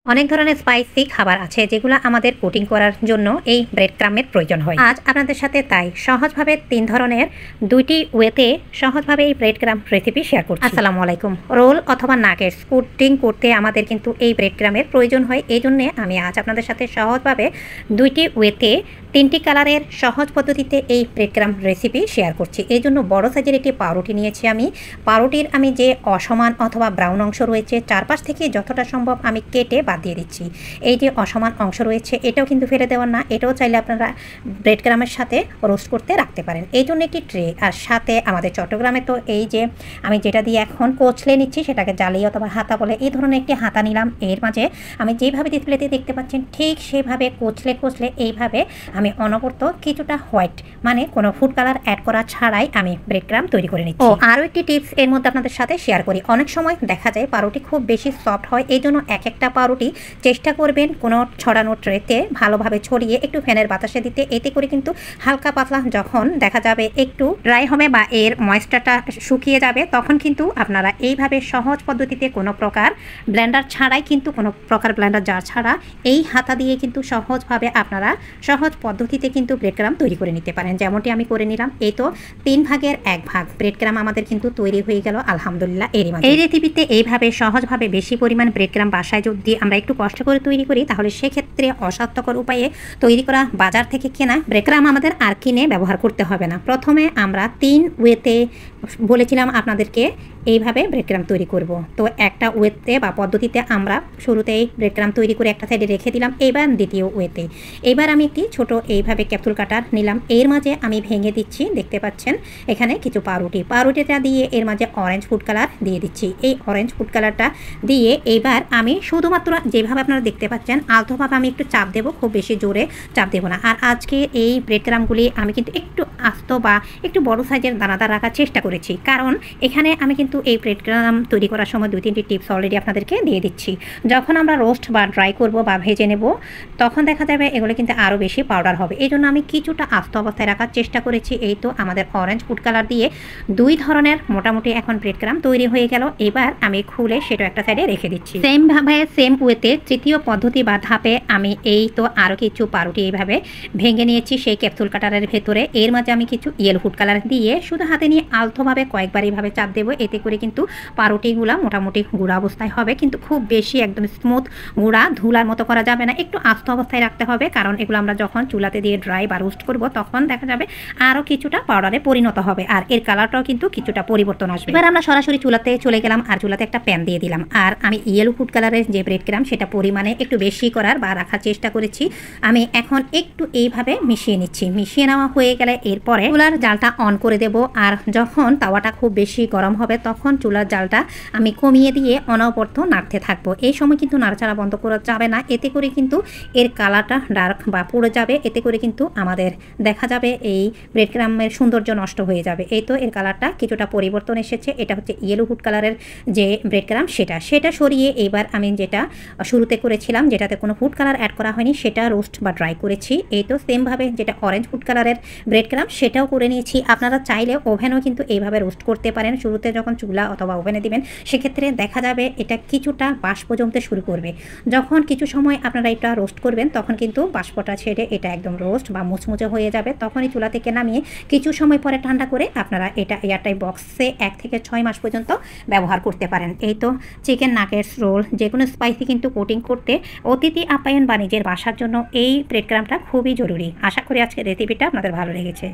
অনেক ধরনের স্পাইসি খাবার আছে যেগুলো আমাদের কোটিং করার জন্য এই ব্রেড ক্রাম্বের প্রয়োজন হয়। আজ আপনাদের সাথে তাই সহজভাবে 3 ধরনের 2টি ওয়েতে সহজভাবে এই ব্রেড ক্রাম্ব রেসিপি শেয়ার করছি। আসসালামু আলাইকুম। রোল অথবা নাগেটস কোটিং করতে আমাদের কিন্তু এই ব্রেড ক্রাম্বের প্রয়োজন হয়। এই জন্য আমি আজ আপনাদের সাথে সহজভাবে 2টি ওয়েতে 3টি কালারের সহজ পদ্ধতিতে এই ব্রেড ক্রাম্ব রেসিপি শেয়ার করছি। এই জন্য বড় সাইজের একটি পাউরুটি নিয়েছি আমি। পাউরুটির আমি যে অসমান অথবা ব্রাউন অংশ রয়েছে চারপাশ থেকে যতটা সম্ভব আমি কেটে দিয়ে দিচ্ছি। এই যে অসমান অংশ রয়েছে এটাও কিন্তু ফেলে দেওয়ার না, এটাও চাইলে আপনারা ব্রেড ক্রাম্বের সাথে রোস্ট করতে রাখতে পারেন। এই জন্য একটি ট্রে, আর সাথে আমাদের চট্টগ্রামে তো এই যে আমি যেটা দিয়ে এখন কোচলে নিচ্ছি সেটাকে জালি অথবা হাতা বলে, এই ধরনের একটি হাতা নিলাম। এর মাঝে আমি যেভাবে ডিসপ্লেতে দেখতে পাচ্ছেন ঠিক সেভাবে কোচলে এইভাবে আমি অনবরত কিছুটা হোয়াইট মানে কোনো ফুড কালার অ্যাড করা ছাড়াই আমি ব্রেড ক্রাম্ব তৈরি করে নিচ্ছি। আরও একটি টিপস এর মধ্যে আপনাদের সাথে শেয়ার করি। অনেক সময় দেখা যায় পাউরুটি খুব বেশি সফট হয়, এই জন্য একটা পাউরুটি চেষ্টা করবেন কোনো ছড়ানো ট্রেতে ভালোভাবে ছড়িয়ে একটু ফ্যানের বাতাসে দিতে। এতে করে কিন্তু হালকা পাতলা যখন দেখা যাবে একটু ড্রাই হবে বা এর ময়েশ্চারটা শুকিয়ে যাবে, তখন কিন্তু আপনারা এইভাবে সহজ পদ্ধতিতে কোনো প্রকার ব্লেন্ডার ছাড়াই কিন্তু কোনো প্রকার ব্লেন্ডার জার ছাড়া এই হাতা দিয়ে কিন্তু সহজভাবে আপনারা সহজ পদ্ধতিতে কিন্তু ব্রেড ক্রাম্ব তৈরি করে নিতে পারেন, যেমনটি আমি করে নিলাম। এই তো 3 ভাগের 1 ভাগ ব্রেড ক্রাম্ব আমাদের কিন্তু তৈরি হয়ে গেল আলহামদুলিল্লাহ। এই রেসিপিতে এইভাবে সহজভাবে বেশি পরিমাণ ব্রেড ক্রাম্ব বাসায় যদি আমরা একটু কষ্ট করে তৈরি করি তাহলে সেক্ষেত্রে অস্বাস্থ্যকর উপায়ে তৈরি করা বাজার থেকে কেনা ব্রেড ক্রাম্ব আমাদের আর কিনে ব্যবহার করতে হবে না। প্রথমে আমরা 3 ওয়েতে বলেছিলাম আপনাদেরকে এইভাবে ব্রেড ক্রাম্ব তৈরি করব। তো একটা ওয়েতে বা পদ্ধতিতে আমরা শুরুতেই ব্রেড ক্রাম্ব তৈরি করে একটা সাইডে রেখে দিলাম। এবার দ্বিতীয় ওয়েতে এবার আমি একটি ছোট এইভাবে ক্যাপসুল কাটার নিলাম। এর মাঝে আমি ভেঙে দিচ্ছি, দেখতে পাচ্ছেন এখানে কিছু পাউরুটিটা দিয়ে এর মাঝে অরেঞ্জ ফুড কালার দিয়ে দিচ্ছি। এই অরেঞ্জ ফুড কালারটা দিয়ে এবার আমি শুধুমাত্র যেভাবে আপনারা দেখতে পাচ্ছেন আলতোভাবে আমি একটু চাপ দেবো, খুব বেশি জোরে চাপ দেবো না। আর আজকে এই ব্রেড ক্রাম্বগুলি আমি কিন্তু একটু আস্ত বা একটু বড় সাইজের দানাদার রাখার চেষ্টা করেছি, কারণ এখানে আমি কিন্তু এই ব্রেড ক্রাম্ব তৈরি করার সময় 2-3টি টিপস অলরেডি আপনাদেরকে দিয়ে দিচ্ছি। যখন আমরা রোস্ট বা ড্রাই করব বা ভেজে নেব তখন দেখা যাবে এগুলো কিন্তু আরও বেশি পাউডার হবে। এই জন্য আমি কিছুটা আস্ত অবস্থায় রাখার চেষ্টা করেছি। এই তো আমাদের অরেঞ্জ ফুড কালার দিয়ে 2 ধরনের মোটামুটি এখন ব্রেড ক্রাম্ব তৈরি হয়ে গেল। এবার আমি খুলে সেটা একটা সাইডে রেখে দিচ্ছি। সেম ওয়েতে তৃতীয় পদ্ধতি বা ধাপে আমি এই তো আরও কিছু পাউরুটি এইভাবে ভেঙে নিয়েছি সেই ক্যাপসুল কাটারের ভেতরে। এর মাঝে আমি কিছু ইয়েলো ফুড কালার দিয়ে শুধু হাতে নিয়ে আলতোভাবে কয়েকবার এইভাবে চাপ দেবো। এতে করে কিন্তু পাউরুটিগুলো মোটামুটি গুঁড়া অবস্থায় হবে, কিন্তু খুব বেশি একদম স্মুথ গুঁড়া ধুলার মতো করা যাবে না, একটু আস্ত অবস্থায় রাখতে হবে, কারণ এগুলো আমরা যখন চুলাতে দিয়ে ড্রাই বা রোস্ট করব তখন দেখা যাবে আরও কিছুটা পাউডারে পরিণত হবে আর এর কালারটাও কিন্তু কিছুটা পরিবর্তন আসবে। এবার আমরা সরাসরি চুলাতে চলে গেলাম আর চুলাতে একটা প্যান দিয়ে দিলাম। আর আমি ইয়েলো ফুড কালারের যে ব্রেড ক্রাম্ব সেটা পরিমাণে একটু বেশি করার বা রাখার চেষ্টা করেছি। আমি এখন একটু এইভাবে মিশিয়ে নিচ্ছি। মিশিয়ে নেওয়া হয়ে গেলে এরপরে চুলার জালটা অন করে দেব। আর যখন তাওয়াটা খুব বেশি গরম হবে তখন চুলার জালটা আমি কমিয়ে দিয়ে অনবরত নাড়তে থাকবো। এই সময় কিন্তু নাড়াচাড়া বন্ধ করা যাবে না, এতে করে কিন্তু এর কালারটা ডার্ক বা পুড়ে যাবে। এতে করে কিন্তু আমাদের দেখা যাবে এই ব্রেড ক্রাম্বের সৌন্দর্য নষ্ট হয়ে যাবে। এই তো এর কালারটা কিছুটা পরিবর্তন এসেছে। এটা হচ্ছে ইয়েলো ফুড কালারের যে ব্রেড ক্রাম্ব সেটা সরিয়ে এবার আমি যেটা শুরুতে করেছিলাম যেটাতে কোনো ফুড কালার অ্যাড করা হয়নি সেটা রোস্ট বা ড্রাই করেছি। এই তো সেমভাবে যেটা অরেঞ্জ ফুড কালারের ব্রেড ক্রাম্ব সেটাও করে নিয়েছি। আপনারা চাইলে ওভেনও কিন্তু এইভাবে রোস্ট করতে পারেন। শুরুতে যখন চুলা অথবা ওভেনে দিবেন সেক্ষেত্রে দেখা যাবে এটা কিছুটা বাষ্প জমতে শুরু করবে। যখন কিছু সময় আপনারা এটা রোস্ট করবেন তখন কিন্তু বাষ্পটা ছেড়ে এটা একদম রোস্ট বা মুচমুচে হয়ে যাবে। তখনই চুলা থেকে নামিয়ে কিছু সময় পরে ঠান্ডা করে আপনারা এটা এয়ারটাইট বক্সে 1 থেকে 6 মাস পর্যন্ত ব্যবহার করতে পারেন। এই তো চিকেন নাগেটস, রোল যে কোনো স্পাইসি কিন্তু কোটিং করতে অতিথি আপ্যায়ন বা নিজের বাসার জন্য এই ব্রেড ক্রাম্বটা খুবই জরুরি। আশা করি আজকের রেসিপিটা আপনাদের ভালো লেগেছে।